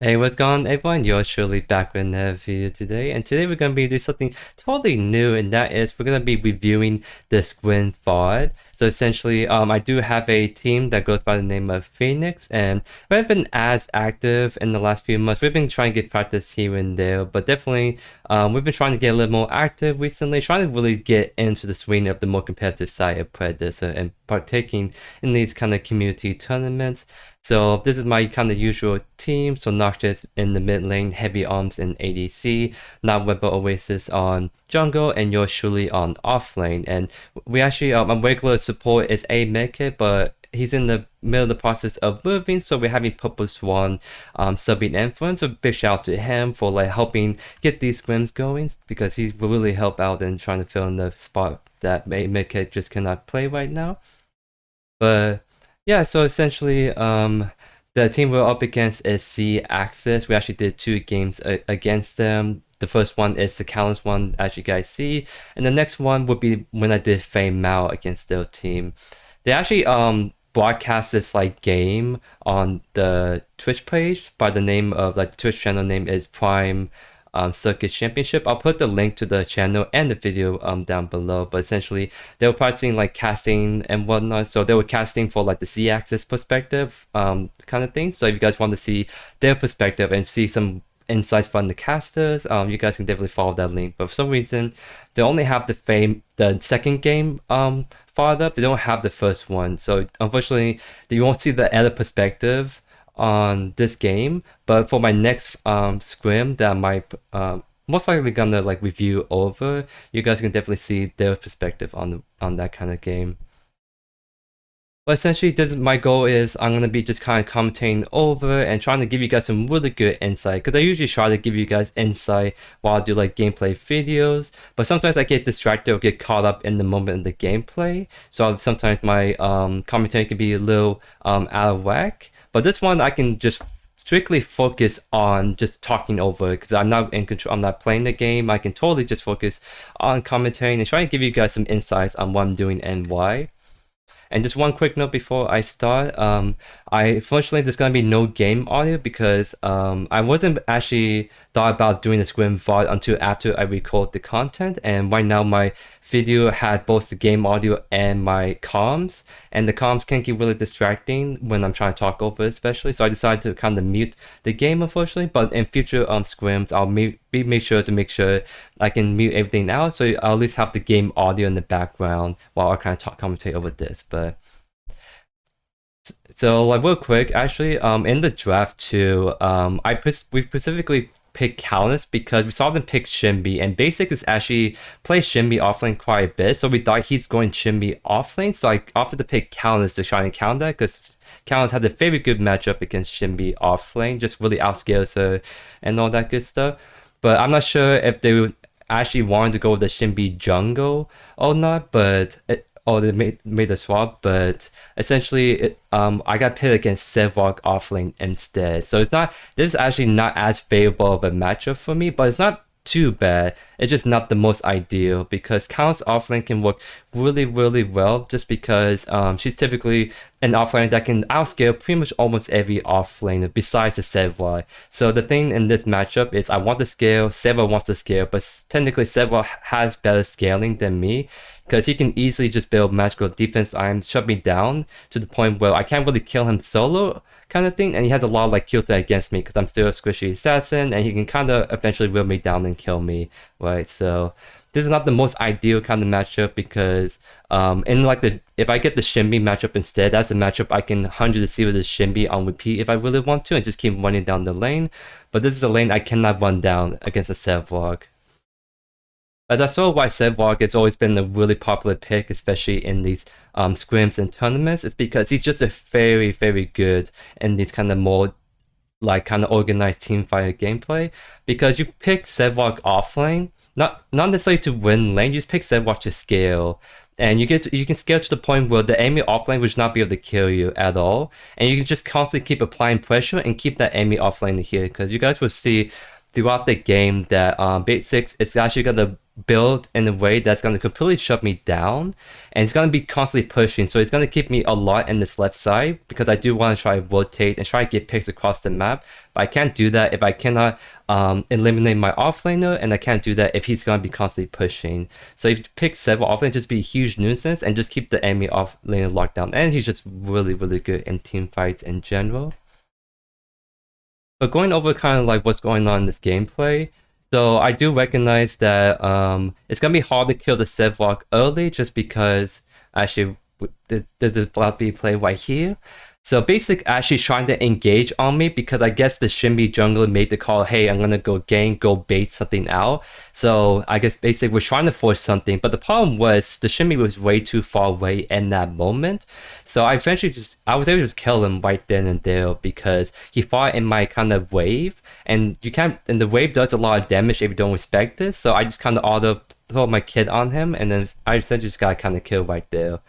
Hey, what's going on, everyone? Yours truly back with another video today, and today we're going to be doing something totally new, and that is we're going to be reviewing the SCRIM VOD. So essentially, I do have a team that goes by the name of Phoenix, and we haven't been as active in the last few months. We've been trying to get practice here and there, but definitely, we've been trying to get a little more active recently, trying to really get into the swing of the more competitive side of Predecessor and partaking in these kind of community tournaments. So this is my kind of usual team. So Noxious in the mid lane, Heavy Arms in ADC, Not Weber Oasis on jungle, and YoeYoursTruly on offlane. And we actually, my regular support is a medkit, but he's in the middle of the process of moving, so we're having Purple Swan subbing in for him. So big shout out to him for like helping get these scrims going, because he will really help out in trying to fill in the spot that medkit just cannot play right now. But yeah, so essentially, the team we're up against is C-Axis. We actually did 2 games against them. The first one is the Countess one, as you guys see, and the next one would be when I did Fame Mao against their team. They actually broadcast this like game on the Twitch page by the name of, like, the Twitch channel name is Prime Circuit Championship. I'll put the link to the channel and the video down below. But essentially, they were practicing like casting and whatnot. So they were casting for like the Z-axis perspective kind of thing. So if you guys want to see their perspective and see some insights from the casters, you guys can definitely follow that link. But for some reason, they only have the second game followed up. They don't have the first one. So unfortunately, you won't see the other perspective on this game. But for my next scrim that I might most likely gonna like review over, you guys can definitely see their perspective on that kind of game. But essentially, my goal is I'm gonna be just kind of commentating over and trying to give you guys some really good insight, because I usually try to give you guys insight while I do like gameplay videos, but sometimes I get distracted or get caught up in the moment of the gameplay, so sometimes my commentary can be a little out of whack. But this one I can just strictly focus on just talking over, because I'm not in control, I'm not playing the game. I can totally just focus on commentating and try to give you guys some insights on what I'm doing and why. And just one quick note before I start, unfortunately there's gonna be no game audio, because I wasn't actually thought about doing the SCRIM VOD until after I record the content, and right now my video had both the game audio and my comms, and the comms can get really distracting when I'm trying to talk over, especially. So I decided to kind of mute the game, unfortunately. But in future scrims, I'll make sure I can mute everything out, so I'll at least have the game audio in the background while I kind of commentate over this. But so like real quick, actually, in the draft too, we specifically picked Countess because we saw them pick Shinbi, and Basic is actually plays Shinbi offlane quite a bit, so we thought he's going Shinbi offlane. So I opted to pick Countess to try and counter that, because Countess had a very good matchup against Shinbi offlane, just really outscales her and all that good stuff. But I'm not sure if they actually wanted to go with the Shinbi jungle or not, but they made the swap. But essentially, I got pitted against Sevlog offlane instead. So this is actually not as favorable of a matchup for me, but it's not too bad. It's just not the most ideal, because Countess offlane can work really well, just because she's typically an offlane that can outscale pretty much almost every offlaner besides the Sevlog. So the thing in this matchup is I want to scale, Sevlog wants to scale, but technically Sevlog has better scaling than me, because he can easily just build magical defense items, shut me down to the point where I can't really kill him solo kind of thing, and he has a lot of like kill threat against me because I'm still a squishy assassin, and he can kind of eventually whittle me down and kill me, right? So this is not the most ideal kind of matchup, because if I get the Shinbi matchup instead, that's the matchup I can 100 see with the Shinbi on repeat if I really want to, and just keep running down the lane. But this is a lane I cannot run down against a Sevlog. But that's sort of why Sevlog has always been a really popular pick, especially in these scrims and tournaments. It's because he's just a very good in these kind of more like kind of organized team fighter gameplay. Because you pick Sevlog offlane, not necessarily to win lane, you just pick Sevlog to scale. And you can scale to the point where the enemy offlane would not be able to kill you at all. And you can just constantly keep applying pressure and keep that enemy offlane here. Because you guys will see throughout the game that Basic is actually gonna build in a way that's going to completely shut me down, and it's going to be constantly pushing, so it's going to keep me a lot in this left side because I do want to try to rotate and try to get picks across the map, but I can't do that if I cannot eliminate my offlaner, and I can't do that if he's going to be constantly pushing. So if you pick several offlane, just be a huge nuisance and just keep the enemy offlaner locked down, and he's just really good in team fights in general. But going over kind of like what's going on in this gameplay, so I do recognize that it's gonna be hard to kill the Sevlok early just because actually there's a block B play right here. So Basic actually trying to engage on me because I guess the Shimmy jungler made the call, hey, I'm gonna go gank, go bait something out. So I guess Basic was trying to force something, but the problem was the Shimmy was way too far away in that moment. So I eventually I was able to just kill him right then and there because he fought in my kind of wave, and the wave does a lot of damage if you don't respect this. So I just kind of auto throw my kid on him, and then I essentially just got kind of killed right there.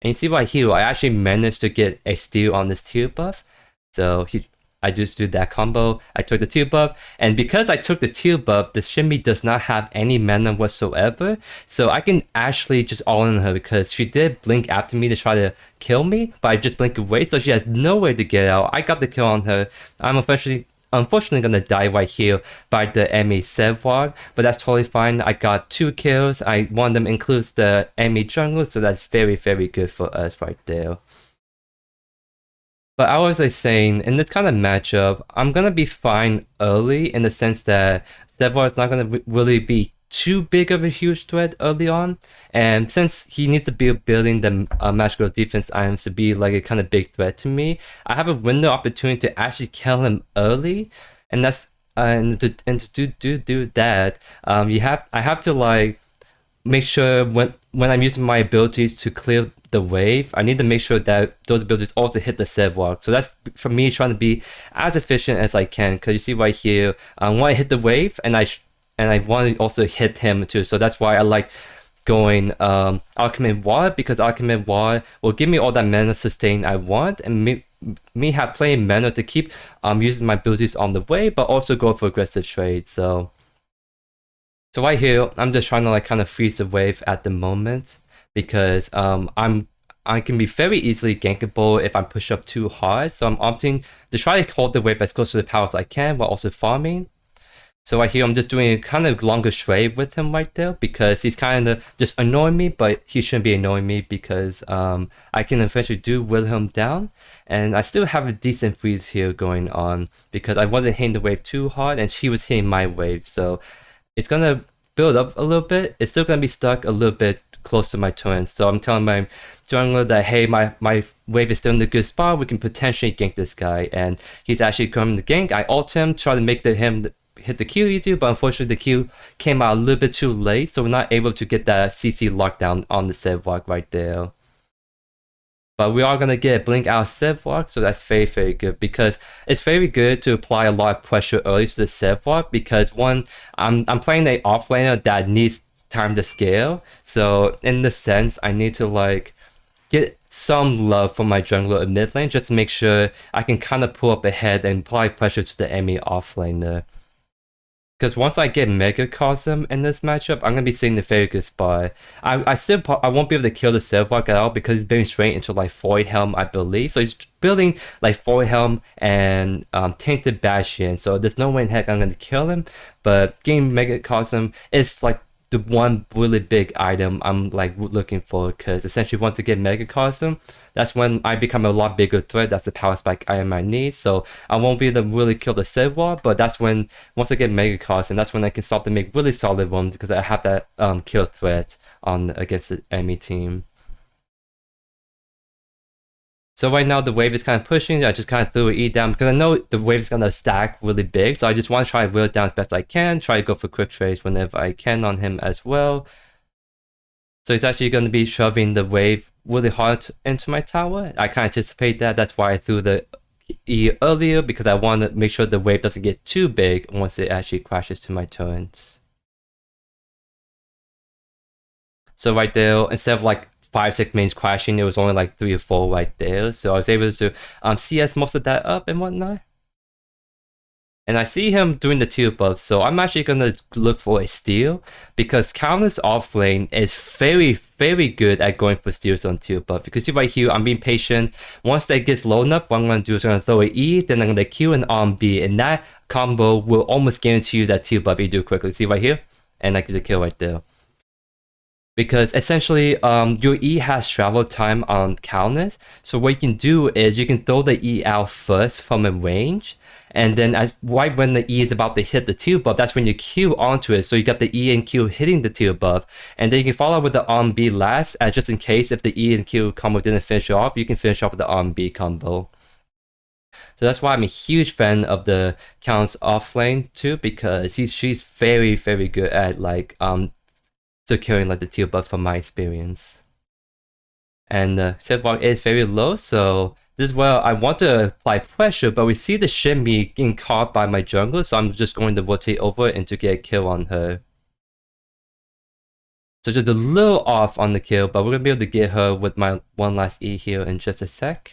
And you see right here, I actually managed to get a steal on this tier buff. So I just did that combo. I took the tier buff, and because I took the tier buff, the Shimmy does not have any mana whatsoever. So I can actually just all in her because she did blink after me to try to kill me, but I just blinked away, so she has nowhere to get out. I got the kill on her. I'm unfortunately gonna die right here by the enemy Sevlok, but that's totally fine. I got 2 kills. One of them includes the enemy jungler, so that's very good for us right there. But I was like saying, in this kind of matchup, I'm gonna be fine early in the sense that Sevlok is not gonna really be too big of a huge threat early on, and since he needs to be building the magical defense items to be like a kind of big threat to me, I have a window opportunity to actually kill him early, and that's to do that, I have to like make sure when I'm using my abilities to clear the wave, I need to make sure that those abilities also hit the Sevlok. So that's for me trying to be as efficient as I can, because you see right here, when I hit the wave, and I want to also hit him too. So that's why I like going Alchemist Water, because Alchemist Water will give me all that mana sustain I want, and me have plenty of mana to keep using my abilities on the way, but also go for aggressive trades. So right here, I'm just trying to like kind of freeze the wave at the moment, because I can be very easily gankable if I push up too hard. So I'm opting to try to hold the wave as close to the power as I can while also farming. So right here, I'm just doing a kind of longer trade with him right there, because he's kind of just annoying me, but he shouldn't be annoying me because I can eventually do will him down. And I still have a decent freeze here going on because I wasn't hitting the wave too hard and he was hitting my wave. So it's going to build up a little bit. It's still going to be stuck a little bit close to my turn. So I'm telling my jungler that, hey, my wave is still in a good spot. We can potentially gank this guy. And he's actually coming to gank. I ult him, try to make him hit the Q easier, but unfortunately the Q came out a little bit too late, so we're not able to get that CC lockdown on the Sevlok right there. But we are going to get a blink out of Sevlok, so that's very good, because it's very good to apply a lot of pressure early to the Sevlok, because one, I'm playing an offlaner that needs time to scale, so in the sense I need to like get some love from my jungler in mid lane just to make sure I can kind of pull up ahead and apply pressure to the enemy offlaner. Because once I get Megacosm in this matchup, I'm going to be sitting in a very good spot. I won't be able to kill the Sevlok at all because he's building straight into like Void Helm, I believe. So he's building like Void Helm and Tainted Bastion. So there's no way in heck I'm going to kill him. But getting Megacosm is like the one really big item I'm like looking for, because essentially once I get Megacosm, that's when I become a lot bigger threat. That's the power spike item I need. So I won't be able to really kill the Sevlok, but that's when, once I get Megacosm, that's when I can start to make really solid ones, because I have that kill threat on against the enemy team. So right now the wave is kind of pushing. I just kind of threw an E down because I know the wave is going to stack really big. So I just want to try to wheel it down as best I can. Try to go for quick trades whenever I can on him as well. So he's actually going to be shoving the wave really hard into my tower. I can anticipate that. That's why I threw the E earlier, because I want to make sure the wave doesn't get too big once it actually crashes to my turrets. So right there, instead of like 5-6 mains crashing, it was only like 3 or 4 right there, so I was able to CS most of that up and whatnot. And I see him doing the 2 buff, so I'm actually gonna look for a steal because Countess offlane is very, very good at going for steals on 2 buff. Because see right here, I'm being patient. Once that gets low enough, what I'm gonna do is I'm gonna throw an E, then I'm gonna Q and B, and that combo will almost guarantee you that 2 buff you do quickly. See right here? And I get the kill right there. Because essentially, your E has travel time on Countess, so what you can do is you can throw the E out first from a range, and then right when the E is about to hit the 2 buff, that's when you Q onto it, so you got the E and Q hitting the 2 buff, and then you can follow with the B last, as just in case if the E and Q combo didn't finish off, you can finish off with the B combo. So that's why I'm a huge fan of the Countess offlane too, because she's very, very good at like securing like the 2 buff from my experience. And the set block is very low, so this is where I want to apply pressure, but we see the shimmy getting caught by my jungler, so I'm just going to rotate over and to get a kill on her. So just a little off on the kill, but we're going to be able to get her with my one last E here in just a sec.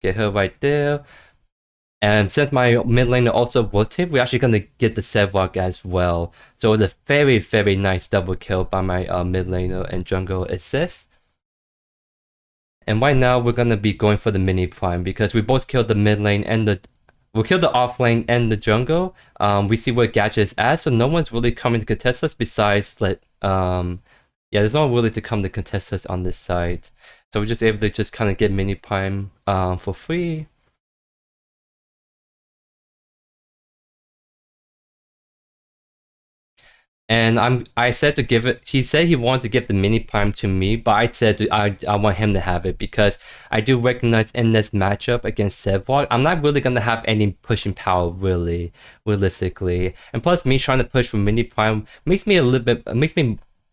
Get her right there. And since my mid laner also rotate, we're actually going to get the Sevlog as well. So it's a very, very nice double kill by my mid laner and jungle assist. And right now we're going to be going for the mini prime because we both killed the mid lane and we killed the off lane and the jungle. We see where Gadget is at, so no one's really coming to contest us besides like yeah, there's no one really to come to contest us on this side. So we're just able to just kind of get mini prime for free. And I said to give it, he said he wanted to give the mini prime to me, but I said I want him to have it because I do recognize in this matchup against Sevlog, I'm not really going to have any pushing power really, realistically. And plus me trying to push for mini prime makes me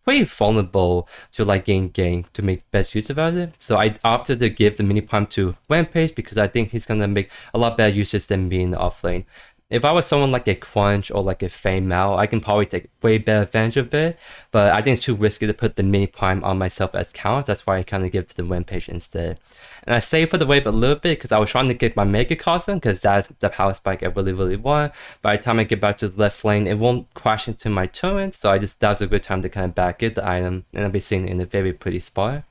pretty vulnerable to like getting ganked to make best use of it. So I opted to give the mini prime to Rampage because I think he's going to make a lot better uses than me in the offlane. If I was someone like a Crunch or like a Fame Mal, I can probably take way better advantage of it, but I think it's too risky to put the mini prime on myself as count. That's why I kind of give it to the Rampage instead. And I saved for the wave a little bit because I was trying to get my Megacosm because that's the power spike I really, really want. By the time I get back to the left lane, it won't crash into my turret, so that was a good time to kind of back get the item, and I'll be seeing it in a very pretty spot.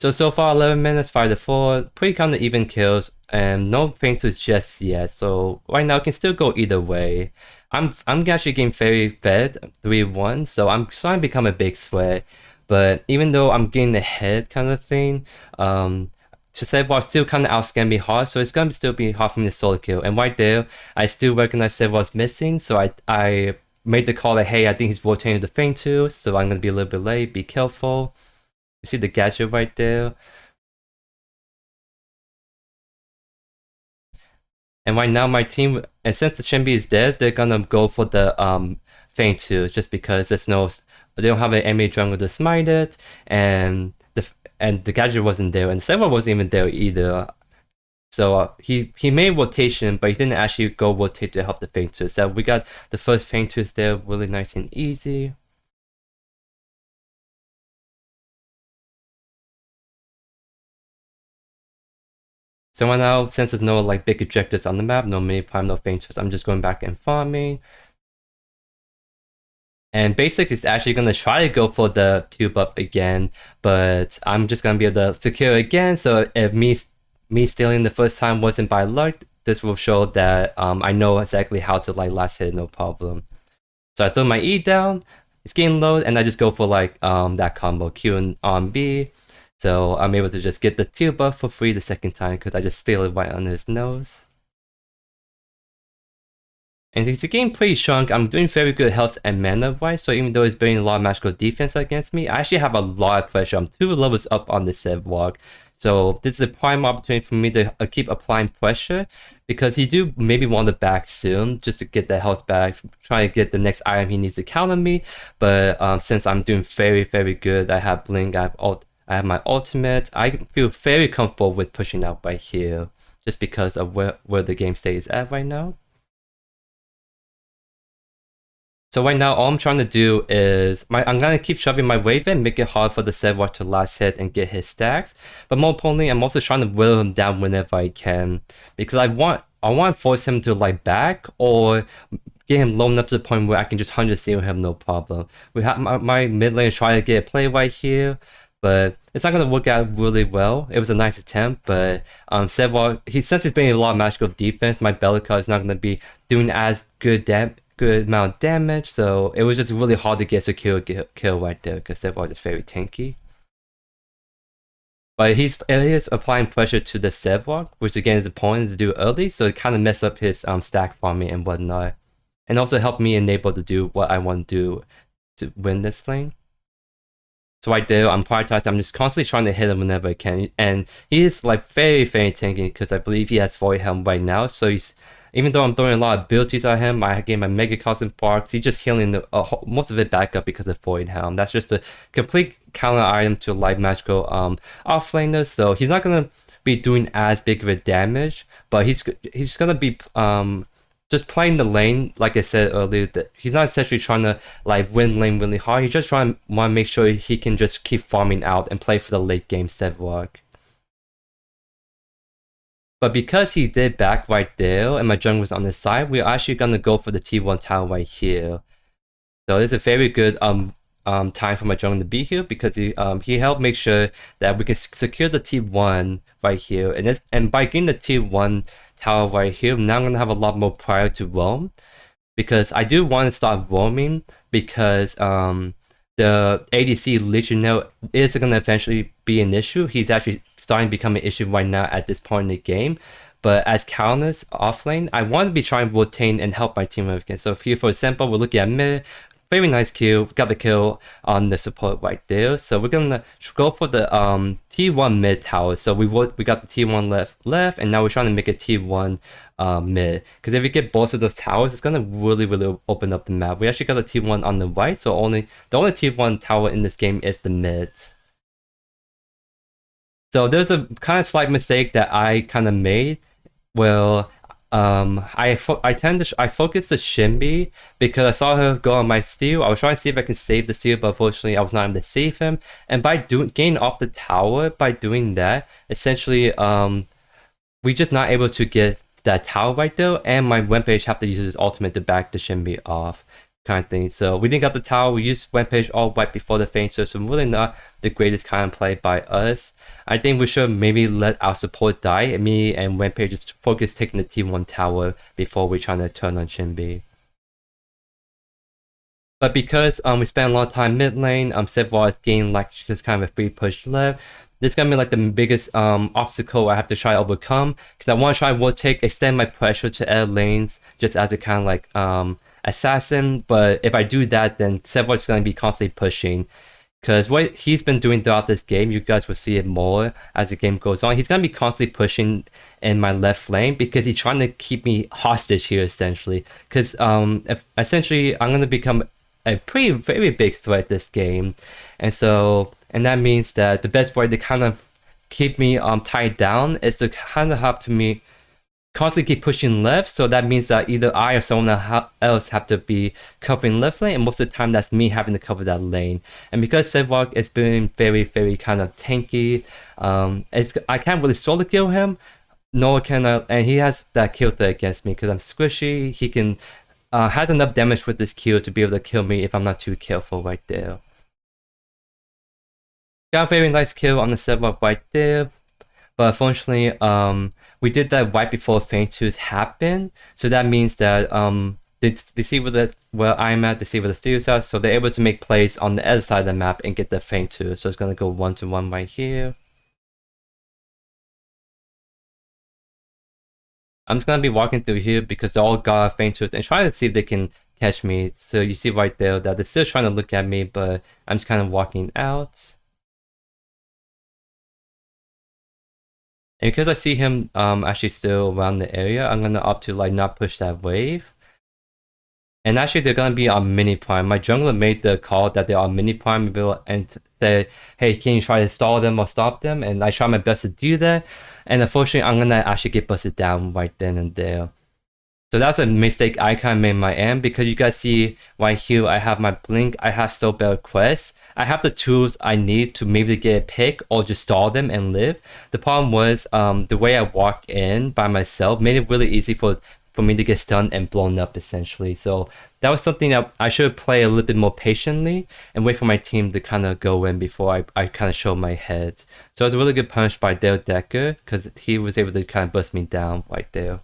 So far 11 minutes, 5-4, pretty kind of even kills, and no fainters just yet. So right now it can still go either way. I'm actually getting very fed 3-1, so I'm starting to become a big threat. But even though I'm getting ahead kind of thing, Sevlog still kind of outscan me hard, so it's gonna still be hard for me to solo kill. And right there, I still recognize Sevlog's missing, so I made the call that hey, I think he's rotating the feint too, so I'm gonna be a little bit late. Be careful. You see the Gadget right there. And right now my team, and since the Shimby is dead, they're gonna go for the feint too, just because they don't have an enemy jungle to smite it, and the Gadget wasn't there, and the Sevlog wasn't even there either. So he made rotation, but he didn't actually go rotate to help the feint too. So we got the first feint tooth there, really nice and easy. So right now, since there's no like big objectives on the map, no mini prime, no fainters, I'm just going back and farming. And basic is actually gonna try to go for the 2 buff again, but I'm just gonna be able to secure again. So if me stealing the first time wasn't by luck, this will show that I know exactly how to like last hit no problem. So I throw my E down, it's getting low, and I just go for like that combo Q and on B. So I'm able to just get the 2 buff for free the second time because I just steal it right under his nose. And since the game pretty shrunk, I'm doing very good health and mana wise, so even though he's building a lot of magical defense against me, I actually have a lot of pressure. I'm 2 levels up on the Sevlog. So this is a prime opportunity for me to keep applying pressure because he do maybe want to back soon just to get the health back, trying to get the next item he needs to counter me. But since I'm doing very, very good, I have Blink, I have my ultimate, I feel very comfortable with pushing out right here just because of where the game state is at right now. So right now, all I'm trying to do is I'm gonna keep shoving my wave in, make it hard for the Sedwalk to last hit and get his stacks. But more importantly, I'm also trying to whittle him down whenever I can, because I want to force him to like back or get him low enough to the point where I can just 100 seal him no problem. We have my mid lane trying to get a play right here, but it's not gonna work out really well. It was a nice attempt, but Sedwalk, since he's been a lot of magical defense, my Bellica is not gonna be doing as good amount of damage, so it was just really hard to get a secure kill right there because Sedwalk is very tanky. But he is applying pressure to the Sedwalk, which again is important to do early, so it kind of messed up his stack farming and whatnot, and also helped me enable to do what I want to do to win this lane. So right there, I'm prioritizing. I'm just constantly trying to hit him whenever I can, and he is like very tanky because I believe he has Void Helm right now, so he's. Even though I'm throwing a lot of abilities at him, I gave my Megacosm Sparks, he's just healing most of it back up because of Void Helm. That's just a complete counter item to light magical offlaner, so he's not gonna be doing as big of a damage, but he's gonna be just playing the lane, like I said earlier, that he's not essentially trying to like win lane really hard, he's just trying to want to make sure he can just keep farming out and play for the late game Sedwalk. But because he did back right there and my jungle was on his side, we're actually gonna go for the T1 tower right here. So it's a very good time for my jungle to be here because he helped make sure that we can secure the T1 right here, and by getting the T1 tower right here, now I'm gonna have a lot more prior to roam, because I do want to start roaming because the ADC Legionnaire is going to eventually be an issue. He's actually starting to become an issue right now at this point in the game. But as Countess offlane, I want to be trying to rotate and help my team again. So here, for example, we're looking at mid. Very nice kill. Got the kill on the support right there. So we're gonna go for the T1 mid tower. So we got the T1 left, and now we're trying to make a T1 mid. Because if we get both of those towers, it's gonna really open up the map. We actually got a T1 on the right, so the only T1 tower in this game is the mid. So there's a kind of slight mistake that I kind of made. Well, I focused the Shimby because I saw her go on my steal. I was trying to see if I can save the steal, but unfortunately I was not able to save him. And by getting off the tower, by doing that, essentially we just not able to get that tower right there, and my Rampage have to use his ultimate to back the Shimby off, kind of thing. So we didn't get the tower, we used Rampage all right before the feint, so really not the greatest kind of play by us. I think we should maybe let our support die, and me and Rampage just focus taking the T1 tower before we trying to turn on Shimby. But because we spent a lot of time mid lane, Sedwalk is gaining like just kind of a free push left. This is gonna be like the biggest obstacle I have to try to overcome, because I want to try to rotate, extend my pressure to other lanes just as a kind of like assassin. But if I do that, then Sedwalk is gonna be constantly pushing. Because what he's been doing throughout this game, you guys will see it more as the game goes on. He's going to be constantly pushing in my left lane because he's trying to keep me hostage here, essentially. Because essentially, I'm going to become a very big threat this game. And that means that the best way to kind of keep me tied down is to kind of have to me constantly keep pushing left, so that means that either I or someone else have to be covering left lane, and most of the time that's me having to cover that lane. And because Sedwalk is being very kind of tanky, I can't really solo kill him, nor can I, and he has that kill threat against me because I'm squishy. He can has enough damage with this kill to be able to kill me if I'm not too careful right there. Got a very nice kill on the Sedwalk right there. But unfortunately, we did that right before feint 2 happened, so that means that they see where I'm at, they see where the steals are, so they're able to make plays on the other side of the map and get the feint 2. So it's gonna go 1-1 right here. I'm just gonna be walking through here because they all got feint 2 and trying to see if they can catch me. So you see right there that they're still trying to look at me, but I'm just kind of walking out. And because I see him actually still around the area, I'm gonna opt to like not push that wave. And actually they're gonna be on mini prime. My jungler made the call that they're on mini prime and said, hey, can you try to stall them or stop them? And I try my best to do that. And unfortunately, I'm gonna actually get busted down right then and there. So that's a mistake I kind of made my end, because you guys see right here, I have my blink, I have Soulbearer Crest. I have the tools I need to maybe get a pick or just stall them and live. The problem was the way I walked in by myself made it really easy for me to get stunned and blown up essentially. So that was something that I should play a little bit more patiently and wait for my team to kind of go in before I kind of show my head. So it was a really good punch by Dale Decker, because he was able to kind of bust me down right there.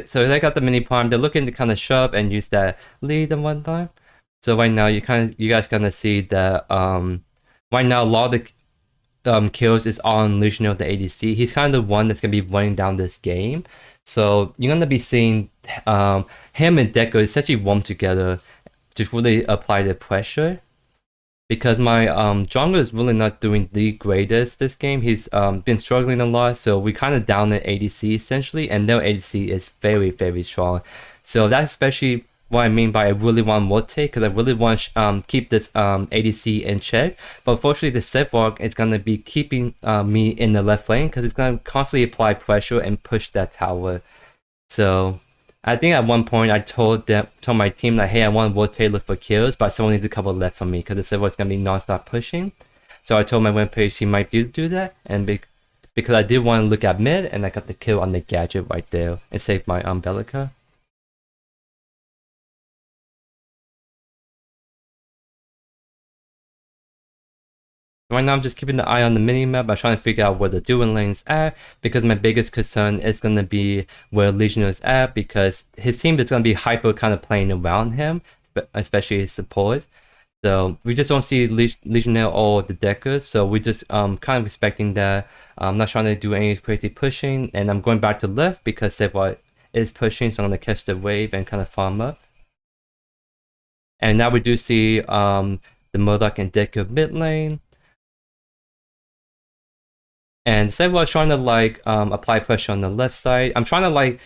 So they got the mini prime. They're looking to kind of shove and use that lead and whatnot. So right now you guys gonna see that right now a lot of the kills is on Legionnaire the ADC. He's kind of the one that's gonna be running down this game. So you're gonna be seeing him and Deco essentially warm together to really apply the pressure. Because my jungler is really not doing the greatest this game. He's been struggling a lot, so we kind of down at ADC essentially, and their ADC is very, very strong. So that's especially what I mean by I really want to rotate, because I really want to keep this ADC in check. But unfortunately, the Sidewalk is going to be keeping me in the left lane, because it's going to constantly apply pressure and push that tower. So I think at one point I told my team that, hey, I want to rotate, look for kills, but someone needs to cover left for me, because the Sidewalk's going to be non-stop pushing. So I told my win page he might do that, and because I did want to look at mid, and I got the kill on the gadget right there and saved my Bellica. Right now I'm just keeping the eye on the minimap. I'm trying to figure out where the dueling lane's at, because my biggest concern is going to be where Legionnaire at, because his team is going to be hyper kind of playing around him, especially his support. So we just don't see Legionnaire or the Decker, so we just kind of respecting that. I'm not trying to do any crazy pushing, and I'm going back to left because Seva is pushing, so I'm going to catch the wave and kind of farm up. And now we do see the Murdoch and Decker mid lane. And Seva is trying to like apply pressure on the left side. I'm trying to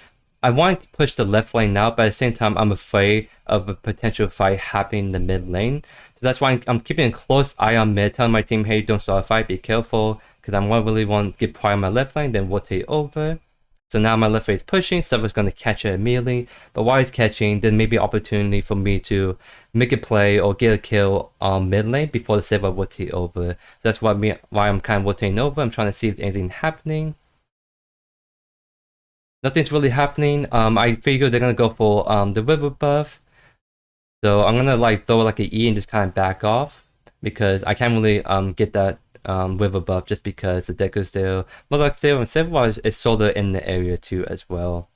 I want to push the left lane now, but at the same time I'm afraid of a potential fight happening in the mid lane. So that's why I'm keeping a close eye on mid, telling my team, hey, don't start a fight, be careful, because I really want to get pride on my left lane, then rotate over. So now my left lane is pushing, Seva's going to catch it immediately, but while he's catching, there may be opportunity for me to make a play or get a kill on mid lane before the Seva rotate over. So that's why I'm kind of rotating over. I'm trying to see if anything's happening. Nothing's really happening. I figure they're going to go for the river buff. So I'm going to throw an E and just kind of back off, because I can't really get that river buff just because the deck is there. Murdoch's there, and Seva is sort of in the area too as well.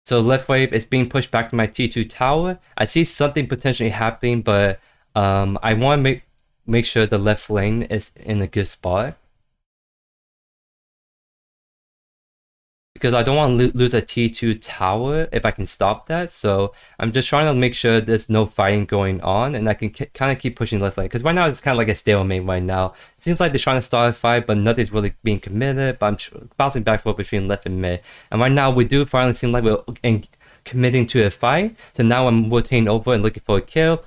So left wave is being pushed back to my T2 tower. I see something potentially happening, but I want to make sure the left lane is in a good spot, because I don't want to lose a T2 tower if I can stop that. So I'm just trying to make sure there's no fighting going on, and I can kind of keep pushing left lane, because right now it's kind of like a stalemate right now. It seems like they're trying to start a fight, but nothing's really being committed, but I'm bouncing back and forth between left and mid. And right now we do finally seem like we're committing to a fight. So now I'm rotating over and looking for a kill.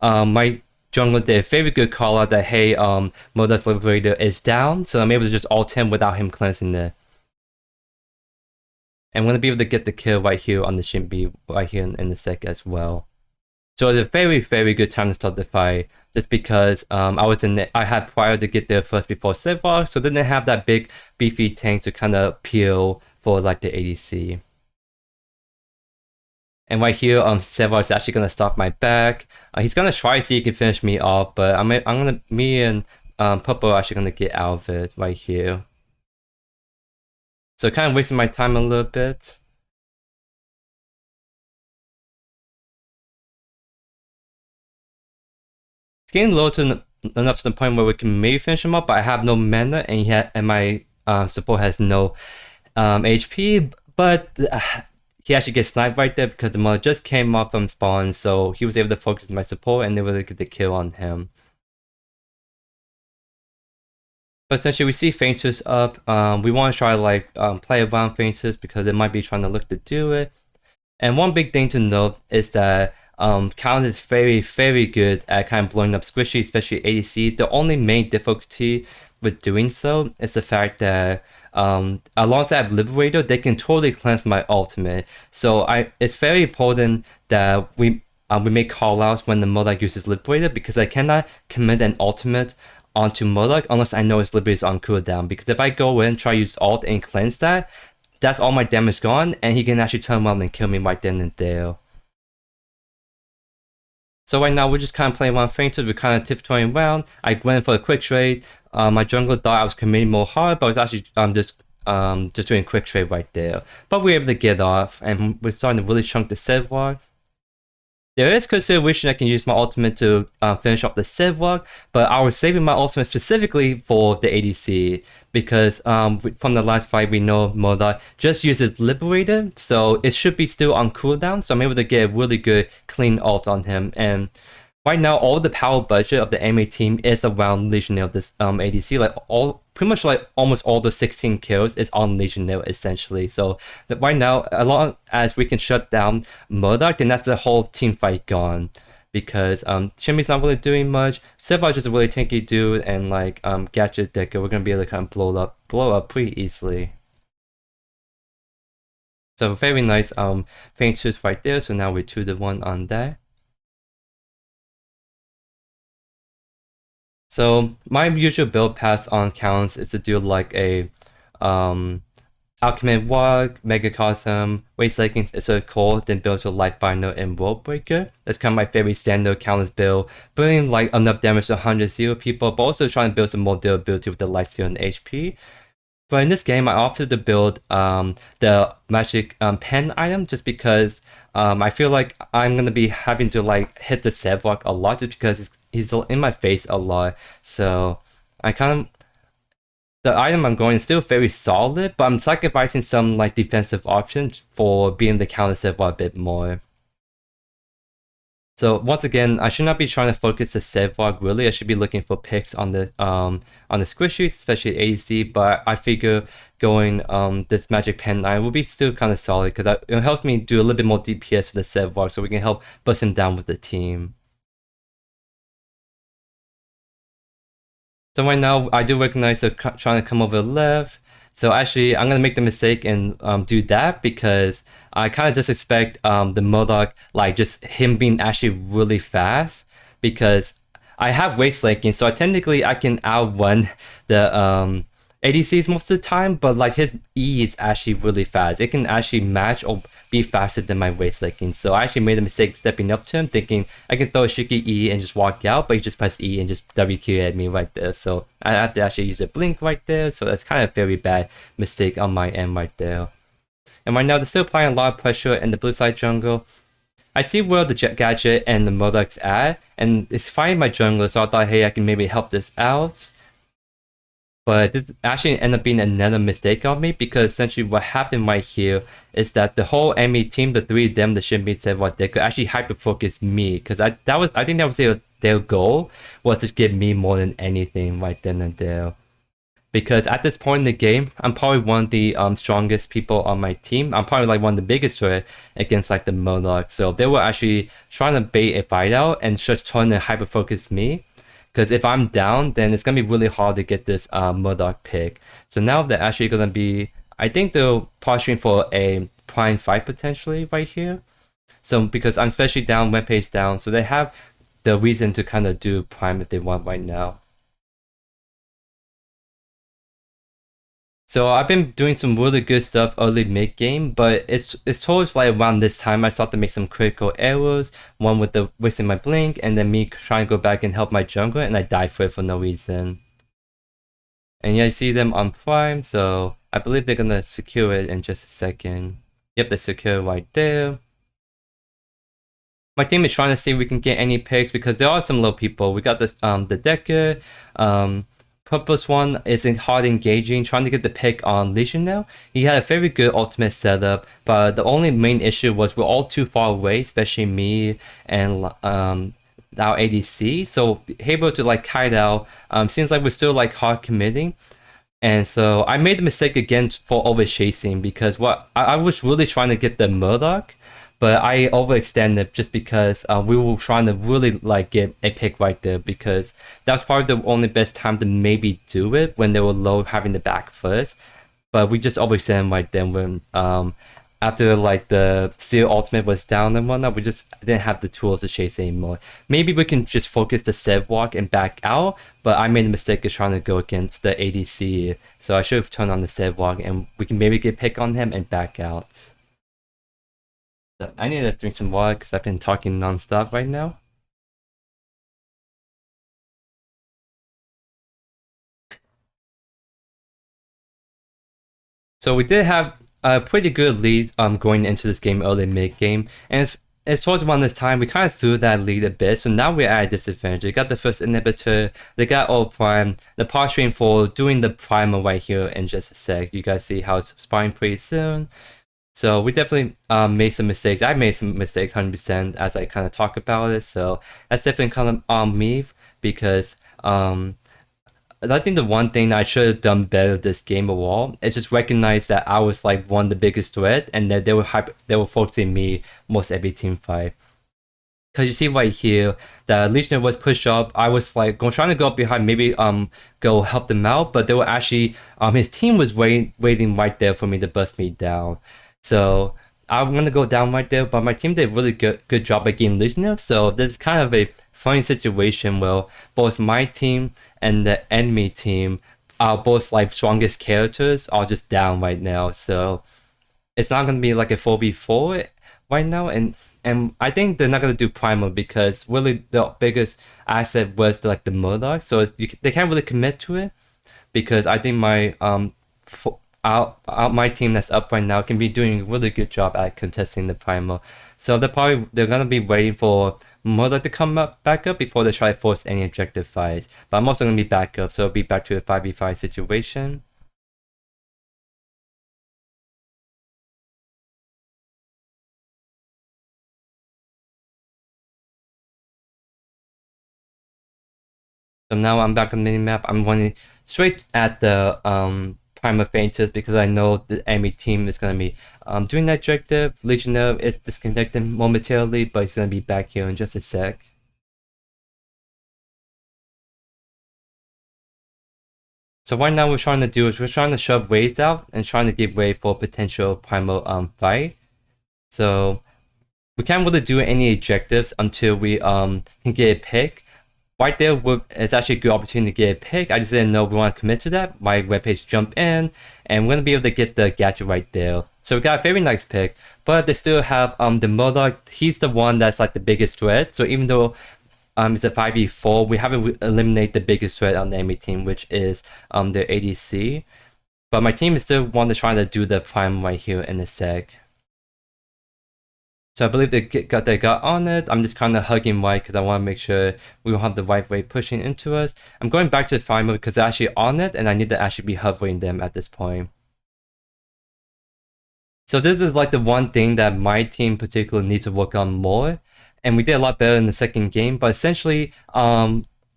My jungler did a very good call out that, hey, Murdoch's Liberator is down, so I'm able to just ult him without him cleansing it. I'm going to be able to get the kill right here on the Shimby right here in the sec as well. So it's a very, very good time to start the fight, just because I had prior to get there first before Seva, so didn't have that big beefy tank to kind of peel for the ADC. And right here, Seva is actually going to stop my back. He's going to try to see if he can finish me off, but me and Purple are actually going to get out of it right here. So kind of wasting my time a little bit. It's getting low enough to the point where we can maybe finish him up, but I have no mana, and my support has no HP. But he actually gets sniped right there because the mother just came up from spawn, so he was able to focus my support and they were able to get the kill on him. But essentially, we see Fainters up. We want to try to play around Fainters because they might be trying to look to do it. And one big thing to note is that Countess is very, very good at kind of blowing up squishy, especially ADCs. The only main difficulty with doing so is the fact that alongside I have Liberator, they can totally cleanse my ultimate. So it's very important that we make callouts when the Murloc uses Liberator, because I cannot commit an ultimate onto Murloc unless I know his Liberator is on cooldown. Because if I go in, try to use ult and cleanse that, that's all my damage gone, and he can actually turn around and kill me right then and there. So right now we're just kind of playing one frame, so we're kind of tiptoeing around. I went for a quick trade. My jungler thought I was committing more hard, but I was actually just doing a quick trade right there. But we were able to get off, and we're starting to really chunk the Sedwalk. There is consideration I can use my ultimate to finish up the Sedwalk, but I was saving my ultimate specifically for the ADC, because from the last fight we know Murloc just uses Liberator, so it should be still on cooldown, so I'm able to get a really good clean ult on him. And right now all the power budget of the enemy team is around Legionnaire of this ADC. Pretty much almost all the 16 kills is on Legionnaire essentially. So right now, as long as we can shut down Murloc, then that's the whole team fight gone. Because Chimmy's not really doing much, Sedwalk is a really tanky dude, and Gadget Decker, we're gonna be able to kind of blow up pretty easily. So very nice feint switch right there. So now we're 2-1 on that. So my usual build path on counts is to do like a Alchemist Walk, Megacosm, Wraith Leggings, Azure Core, then build to Lifebinder and World Breaker. That's kind of my favorite standard countless build, building like enough damage to 100 people, but also trying to build some more durability with the lifesteal and HP. But in this game, I opted to build the magic pen item, just because I feel like I'm gonna be having to like hit the Sedwalk a lot, just because he's in my face a lot. So I kind of, the item I'm going is still very solid, but I'm sacrificing some like defensive options for being able to counter Sedwalk a bit more. So once again, I should not be trying to focus the Sedwalk really. I should be looking for picks on the squishies, especially ADC. But I figure going this magic pen item will be still kind of solid, because it helps me do a little bit more DPS for the Sedwalk, so we can help bust him down with the team. So right now, I do recognize they're trying to come over left. So actually, I'm gonna make the mistake and do that, because I kind of just expect the Murloc, like just him being actually really fast, because I have Wraith Leggings, so technically I can outrun the ADCs most of the time, but like his E is actually really fast. It can actually match or be faster than my Wraith Leggings. So I actually made a mistake stepping up to him, thinking I can throw a Shiki E and just walk out, but he just pressed E and just WQ at me right there. So I have to actually use a blink right there. So that's kind of a very bad mistake on my end right there. And right now they're still applying a lot of pressure in the blue side jungle. I see where the Gadget and the Murloc's at, and it's fighting my jungler, so I thought, hey, I can maybe help this out. But this actually ended up being another mistake on me, because essentially what happened right here is that the whole enemy team, the three of them, the Shimmy said what they could actually hyper focus me, because I think that was their goal, was to get me more than anything right then and there. Because at this point in the game, I'm probably one of the strongest people on my team. I'm probably like one of the biggest threat against like the Murloc. So they were actually trying to bait a fight out and just trying to hyper focus me. Because if I'm down, then it's going to be really hard to get this Murloc pick. So now they're actually going to be, I think they're posturing for a prime fight potentially right here. So because I'm especially down, web page down, so they have the reason to kind of do prime if they want right now. So I've been doing some really good stuff early mid game, but it's towards like around this time I start to make some critical errors. One with the wasting my blink, and then me trying to go back and help my jungler, and I die for it for no reason. And yeah, I see them on prime, so I believe they're gonna secure it in just a second. Yep, they secure right there. My team is trying to see if we can get any picks, because there are some low people. We got this the Decker, Purpose one is hard engaging, trying to get the pick on Legionnaire. He had a very good ultimate setup, but the only main issue was we're all too far away, especially me and our ADC. So able to like kite out, seems like we're still like hard committing. And so I made the mistake again for over chasing, because what I was really trying to get the Murloc, but I overextended just because we were trying to really like get a pick right there, because that's probably the only best time to maybe do it when they were low having the back first. But we just overextended right then when after like the Seal Ultimate was down and whatnot, we just didn't have the tools to chase anymore. Maybe we can just focus the Sev Walk and back out, but I made a mistake of trying to go against the ADC, so I should have turned on the Sev Walk and we can maybe get pick on him and back out. I need to drink some water because I've been talking non-stop right now. So we did have a pretty good lead going into this game early mid game, and it's towards one this time we kind of threw that lead a bit, so now we're at a disadvantage. They got the first inhibitor, they got all prime, the posturing for doing the primer right here in just a sec. You guys see how it's spawning pretty soon. So we definitely made some mistakes. I made some mistakes 100% as I kind of talk about it, so that's definitely kind of on me, because I think the one thing I should have done better this game overall is just recognize that I was like one of the biggest threat, and that they were focusing me most every team fight. Cause you see right here, the Legionnaire was pushed up. I was like trying to go up behind, maybe go help them out, but they were actually his team was waiting right there for me to bust me down. So I'm gonna go down right there, but my team did a really good job at getting Legionnaire. So this is kind of a funny situation where both my team and the enemy team are both like strongest characters are just down right now. So it's not gonna be like a 4v4 right now, and I think they're not gonna do primal because really the biggest asset was like the Murdoch, so they can't really commit to it, because I think my my team that's up right now can be doing a really good job at contesting the primal. So they're gonna be waiting for Murdoch to come back up before they try to force any objective fights. But I'm also gonna be back up, so it'll be back to a 5v5 situation. So now I'm back on the minimap. I'm running straight at the primal fainters because I know the enemy team is gonna be doing that objective. Legionnaire is disconnected momentarily, but he's gonna be back here in just a sec. So right now we're trying to do is we're trying to shove waves out and trying to give way for potential primal fight. So we can't really do any objectives until we can get a pick. Right there, it's actually a good opportunity to get a pick. I just didn't know we want to commit to that. My webpage jump in, and we're gonna be able to get the gadget right there. So we got a very nice pick, but they still have the Murdoch. He's the one that's like the biggest threat. So even though it's a 5v4, we haven't eliminated the biggest threat on the enemy team, which is their ADC. But my team is still want to try to do the prime right here in a sec. So I believe they got on it. I'm just kind of hugging white because I want to make sure we don't have the white wave pushing into us. I'm going back to the fire mode because they're actually on it, and I need to actually be hovering them at this point. So this is like the one thing that my team particularly needs to work on more. And we did a lot better in the second game, but essentially,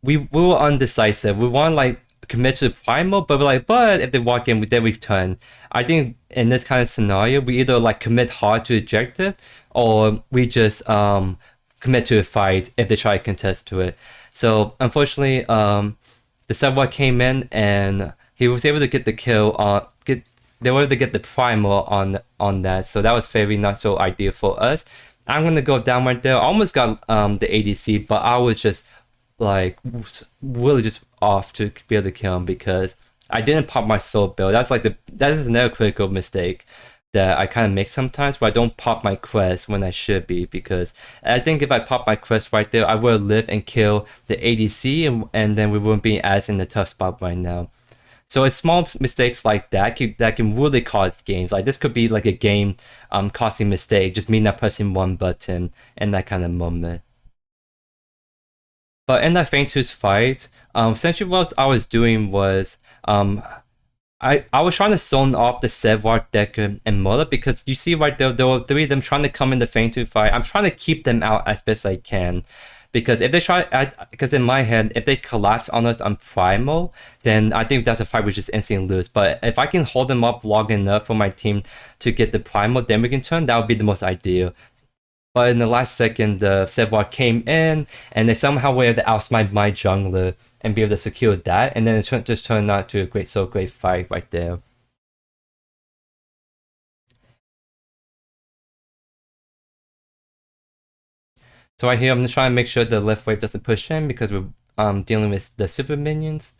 we were undecisive. We want to like commit to the primal, but we're like, but if they walk in, then we've turned. I think in this kind of scenario, we either like commit hard to objective, or we just commit to a fight if they try to contest to it. So unfortunately, the Subway came in and he was able to get the kill on they were able to get the primal on that. So that was very not so ideal for us. I'm gonna go down right there. I almost got the ADC, but I was just like really just off to be able to kill him because I didn't pop my Soulbearer. That is another critical mistake that I kind of make sometimes, where I don't pop my Crest when I should be, because I think if I pop my Crest right there, I would live and kill the ADC, and then we wouldn't be as in the tough spot right now. So it's small mistakes like that can really cause games. Like this could be like a game costing mistake, just me not pressing one button in that kind of moment. But in that Faintooth fight, essentially what I was doing was I was trying to zone off the Sevard, Decker, and Mother, because you see right there were three of them trying to come in the Faintooth fight. I'm trying to keep them out as best I can. Because if they because in my head, if they collapse on us on Primal, then I think that's a fight we just instantly lose. But if I can hold them up long enough for my team to get the Primal, then we can turn, that would be the most ideal. But in the last second, the Sevwar came in, and they somehow were able to outsmite my jungler and be able to secure that, and then it just turned out to a great fight right there. So right here, I'm just trying to make sure the left wave doesn't push in because we're dealing with the super minions.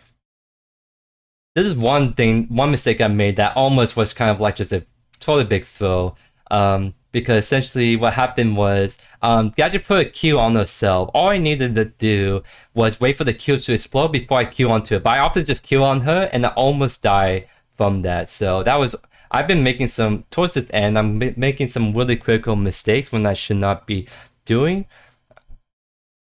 This is one mistake I made that almost was kind of like just a totally big throw. Because essentially what happened was, Gadget put a Q on herself. All I needed to do was wait for the Q to explode before I Q onto it. But I often just Q on her and I almost die from that. So that was, I've been making some, towards this end, I'm making some really critical mistakes when I should not be doing.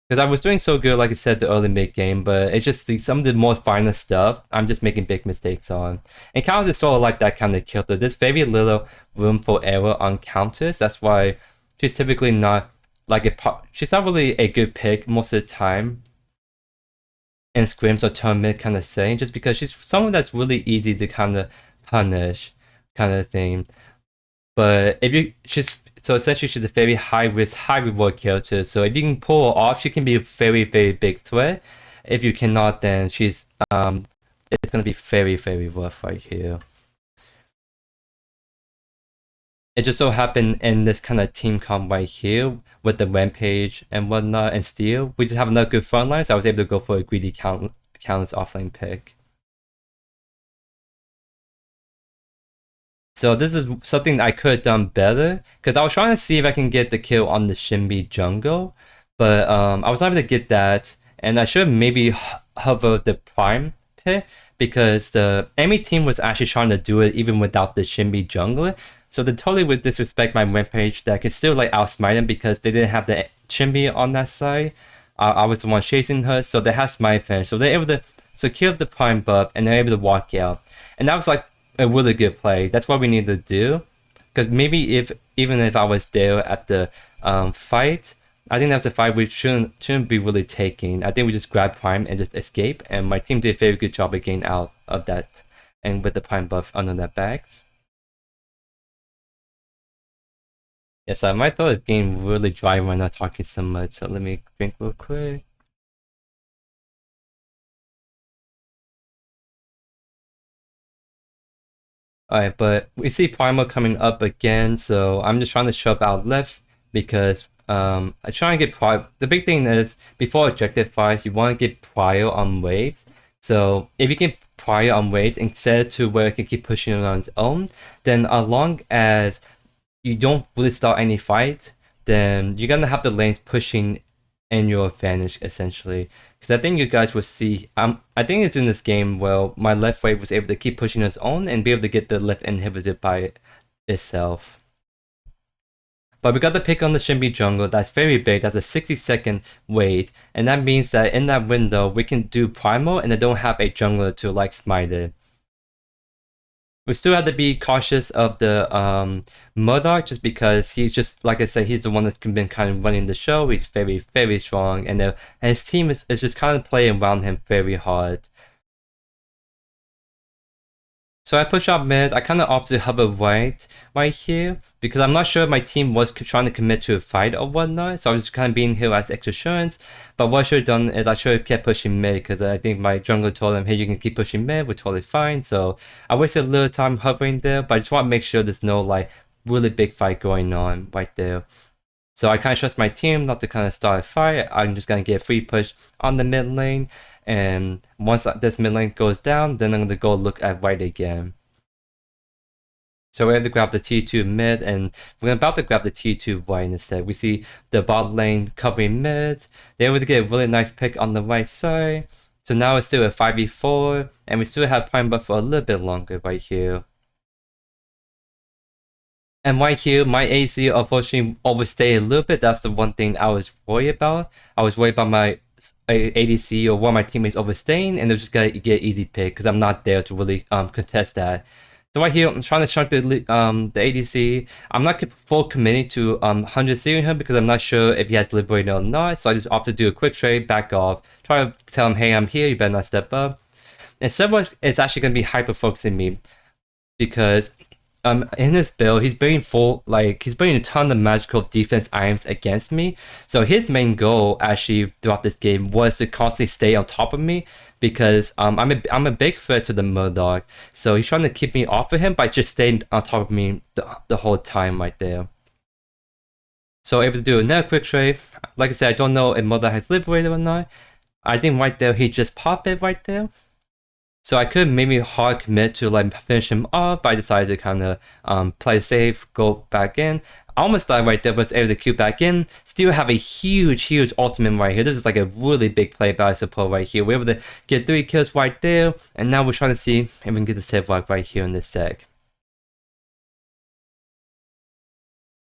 Because I was doing so good, like I said, the early mid game, but it's just some of the more finer stuff I'm just making big mistakes on. And Countess is sort of like that kind of killer. There's very little room for error on Countess. That's why she's typically not like she's not really a good pick most of the time in scrims or tournament kind of thing, just because she's someone that's really easy to kind of punish kind of thing. But if you, so essentially she's a very high risk, high reward character. So if you can pull her off, she can be a very big threat. If you cannot, then she's it's gonna be very rough right here. It just so happened in this kind of team comp right here with the Rampage and whatnot and Steel, we just have another good front line, so I was able to go for a greedy Countess offlane pick. So this is something I could have done better, because I was trying to see if I can get the kill on the Shinbi jungle, but I was not able to get that, and I should maybe hover the Prime pit, because the enemy team was actually trying to do it even without the Shinbi jungler, so they totally would disrespect my Rampage that I could still like outsmite them because they didn't have the Shinbi on that side. I was the one chasing her, so they had smite finish, so they're able to secure the Prime buff, and they're able to walk out, and that was like a really good play. That's what we need to do. Because maybe even if I was there at the fight, I think that's a fight we shouldn't be really taking. I think we just grab Prime and just escape. And my team did a very good job of getting out of that, and with the Prime buff under their backs. Yes, my throat is getting really dry when I'm talking so much. So let me drink real quick. Alright, but we see Primal coming up again, so I'm just trying to shove out left because I try and get prior. The big thing is before objective fires, you want to get prior on waves. So if you get prior on waves instead to where it can keep pushing it on its own, then as long as you don't really start any fight, then you're gonna have the lanes pushing in your advantage essentially. Because I think you guys will see, I think it's in this game where my left wave was able to keep pushing its own and be able to get the left inhibited by itself. But we got the pick on the Shinbi jungle, that's very big, that's a 60-second wait, and that means that in that window we can do primal and they don't have a jungler to like smite it. We still have to be cautious of the Murdoch just because he's just, like I said, he's the one that's been kind of running the show. He's very strong, and his team is just kind of playing around him very hard. So I push out mid. I kind of opted to hover right here because I'm not sure if my team was trying to commit to a fight or whatnot. So I was just kind of being here as extra assurance. But what I should have done is I should have kept pushing mid because I think my jungler told him, hey, you can keep pushing mid. We're totally fine. So I wasted a little time hovering there, but I just want to make sure there's no like really big fight going on right there. So I kind of trust my team not to kind of start a fight. I'm just going to get a free push on the mid lane. And once this mid lane goes down, then I'm going to go look at right again. So we have to grab the T2 mid, and we're about to grab the T2 right instead. We see the bot lane covering mid. They're able to get a really nice pick on the right side. So now it's still a 5v4, and we still have Prime buff for a little bit longer right here. And right here, my AC unfortunately overstayed a little bit. That's the one thing I was worried about. I was worried about my ADC or one of my teammates overstaying, and they're just gonna get easy pick because I'm not there to really contest that. So right here, I'm trying to chunk the ADC. I'm not full committing to 100 seeing him because I'm not sure if he has liberated or not. So I just opted to do a quick trade, back off, try to tell him, hey, I'm here, you better not step up. And Sevwar is actually going to be hyper focusing me because in his build, he's bringing he's bringing a ton of magical defense items against me. So his main goal actually throughout this game was to constantly stay on top of me because I'm a big threat to the Murdoch. So he's trying to keep me off of him by just staying on top of me the whole time right there. So able to do another quick trade. Like I said, I don't know if Murdoch has liberated or not. I think right there he just popped it right there. So I could maybe hard commit to like finish him off, but I decided to kind of play safe, go back in. I almost died right there, but was able to queue back in. Still have a huge ultimate right here. This is like a really big play by support right here. We're able to get 3 kills right there, and now we're trying to see if we can get the save block right here in this sec.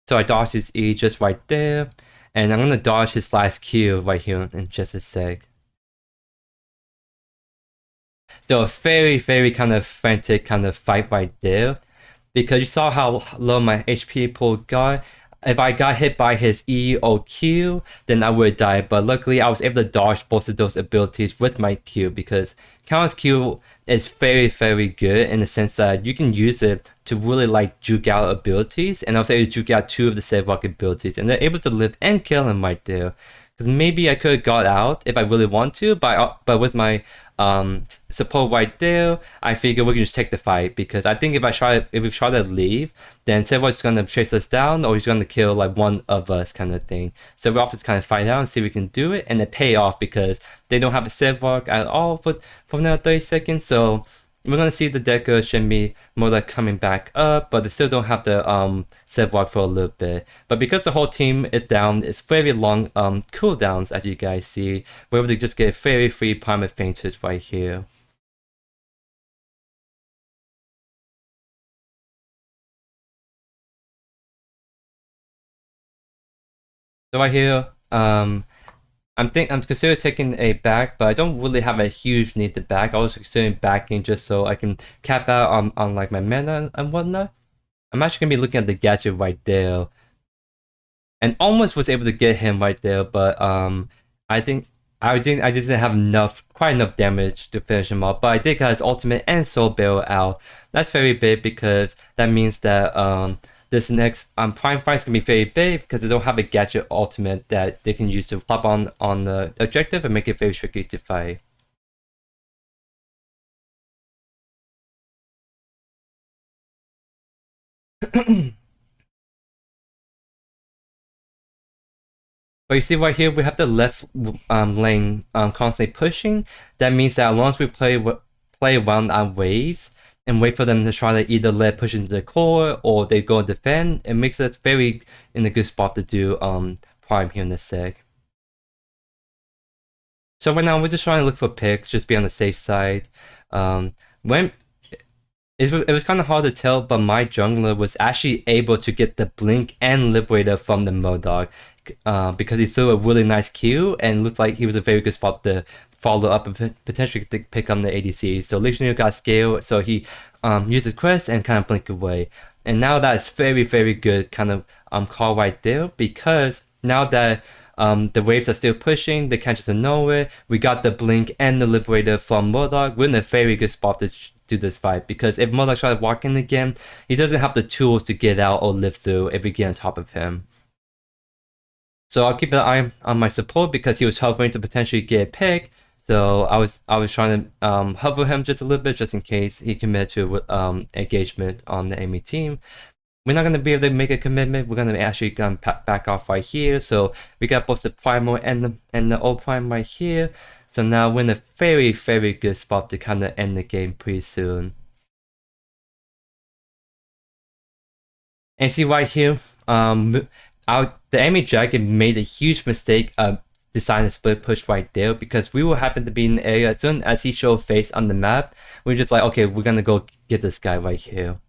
So I dodged his E just right there, and I'm gonna dodge his last Q right here in just a sec. So a very kind of frantic kind of fight right there, because you saw how low my HP pool got. If I got hit by his E or Q, then I would die, but luckily I was able to dodge both of those abilities with my Q, because Countess Q is very good in the sense that you can use it to really like juke out abilities, and I was able to juke out 2 of the save rock abilities, and they're able to live and kill him right there. Because maybe I could have got out if I really want to, but with my support right there, I figure we can just take the fight, because I think if we try to leave, then Sevo's gonna chase us down, or he's gonna kill like one of us kind of thing. So we have to kind of fight out and see if we can do it, and then pay off because they don't have a Sevok at all for another 30 seconds. So we're gonna see the Deco should be more like coming back up, but they still don't have the Sevok for a little bit. But because the whole team is down, it's very long cooldowns, as you guys see. We're able to just get very free primal fainters right here. So right here, I'm considering taking a back, but I don't really have a huge need to back. I was considering backing just so I can cap out on like my mana and whatnot. I'm actually gonna be looking at the gadget right there, and almost was able to get him right there, but I think I didn't have quite enough damage to finish him off. But I did get his ultimate and Soulbearer out. That's very big because that means that this next prime fight is gonna be very big because they don't have a gadget ultimate that they can use to pop on the objective and make it very tricky to fight. But you see right here, we have the left lane constantly pushing. That means that as long as we play around our waves and wait for them to try to either let push into the core or they go and defend, it makes us very in a good spot to do prime here in this sec. So right now we're just trying to look for picks, just be on the safe side. When it was kind of hard to tell, but my jungler was actually able to get the blink and liberator from the Modog because he threw a really nice Q and looked like he was a very good spot to follow up and potentially pick up the ADC. So Legionnaire got scale, so he used his Crest and kind of blink away. And now that's very good kind of call right there, because now that the waves are still pushing, they can't just ignore it. We got the blink and the liberator from Murdoch. We're in a very good spot to do this fight, because if Murdoch tries to walk in again, he doesn't have the tools to get out or live through if we get on top of him. So I'll keep an eye on my support because he was hovering to potentially get a pick. So I was trying to hover him just a little bit just in case he committed to engagement on the enemy team. We're not going to be able to make a commitment. We're going to actually back off right here. So we got both the primal and the old prime right here. So now we're in a very good spot to kind of end the game pretty soon. And see right here, the enemy dragon made a huge mistake of deciding to split push right there, because we will happen to be in the area as soon as he showed face on the map. We're just like, okay, we're gonna go get this guy right here.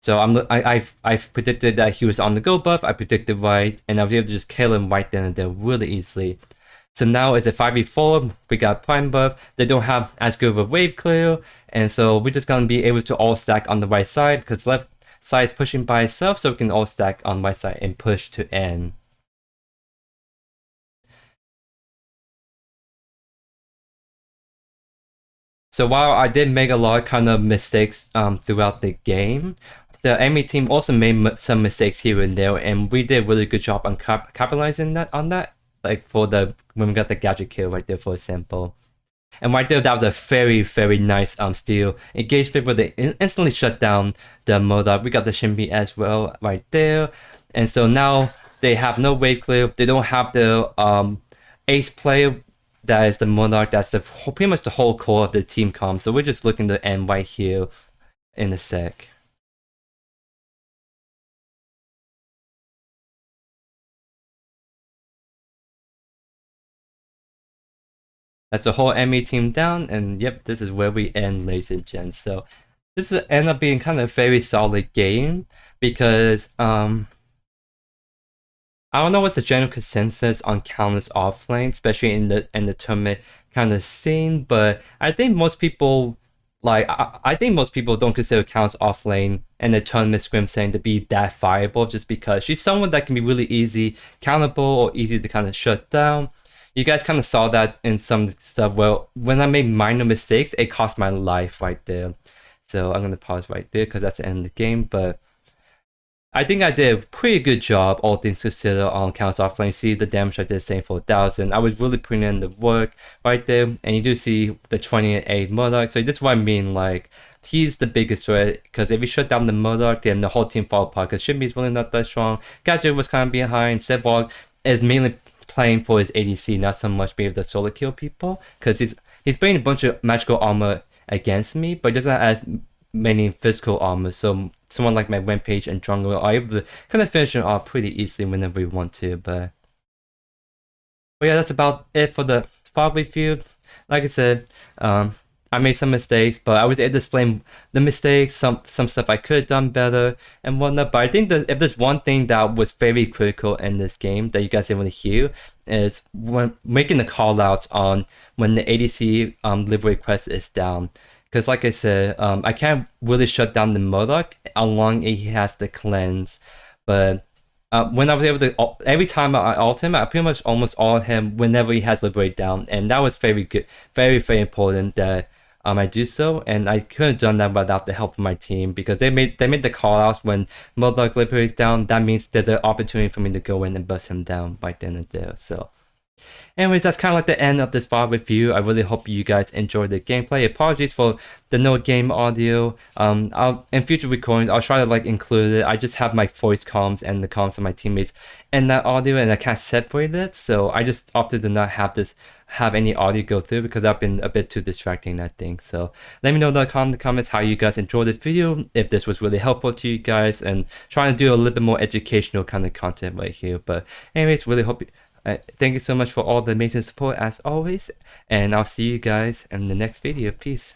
So I've predicted that he was on the go buff. I predicted right, and I was able to just kill him right then and there really easily. So now it's a 5v4. We got prime buff. They don't have as good of a wave clear, and so we're just gonna be able to all stack on the right side because left side is pushing by itself, so we can all stack on right side and push to end. So while I did make a lot of kind of mistakes throughout the game, the enemy team also made some mistakes here and there, and we did a really good job on capitalizing that. Like for when we got the gadget kill right there, for example. And right there, that was a very, very nice steal. Engagement where they instantly shut down the Modok. We got the Shimby as well right there. And so now they have no wave clear. They don't have the ace player that is the Monarch. That's pretty much the whole core of the team comp. So we're just looking to end right here in a sec. That's the whole enemy team down, and yep, this is where we end, ladies and gents. So this will end up being kind of a very solid game because I don't know what's the general consensus on Countess offlane, especially in the tournament kind of scene, but I think most people I think most people don't consider Countess offlane and the tournament scrim saying to be that viable, just because she's someone that can be really easy countable or easy to kind of shut down. You guys kind of saw that in some stuff. Well, when I made minor mistakes, it cost my life right there. So I'm gonna pause right there because that's the end of the game. But I think I did a pretty good job, all things considered, on Countess offlane. See the damage I did, saying 4,000. I was really putting in the work right there, and you do see the 28 Modok. So that's what I mean. Like, he's the biggest threat, because if you shut down the Modok, then the whole team fall apart. Because Shimby's really not that strong. Gadget was kind of behind. Sevog is mainly playing for his ADC, not so much being able to solo kill people, because he's playing a bunch of magical armor against me, but he doesn't have many physical armor. So someone like my Rampage and Jungle are able to kind of finish it off pretty easily whenever we want to. But yeah, that's about it for the VOD review. Like I said, I made some mistakes, but I was able to explain the mistakes, some stuff I could have done better and whatnot. But I think that if there's one thing that was very critical in this game that you guys didn't want to hear, is when making the call outs on when the ADC liberate Crest is down. Because like I said, I can't really shut down the Modok along he has the cleanse. But when I was able to, every time I ult him, I pretty much almost ult him whenever he has liberate down. And that was very good, very, very important that I do so. And I couldn't have done that without the help of my team, because they made the call outs when Modok liberates down. That means there's an opportunity for me to go in and bust him down right then and there. So anyways, that's kind of like the end of this VOD review. I really hope you guys enjoyed the gameplay. Apologies for the no game audio. In future recordings, I'll try to like include it. I just have my voice comms and the comms of my teammates in that audio, and I can't separate it. So I just opted to not have any audio go through, because I've been a bit too distracting, I think. So let me know in the comments how you guys enjoyed this video, if this was really helpful to you guys, and trying to do a little bit more educational kind of content right here. But anyways, really hope thank you so much for all the amazing support as always, and I'll see you guys in the next video. Peace.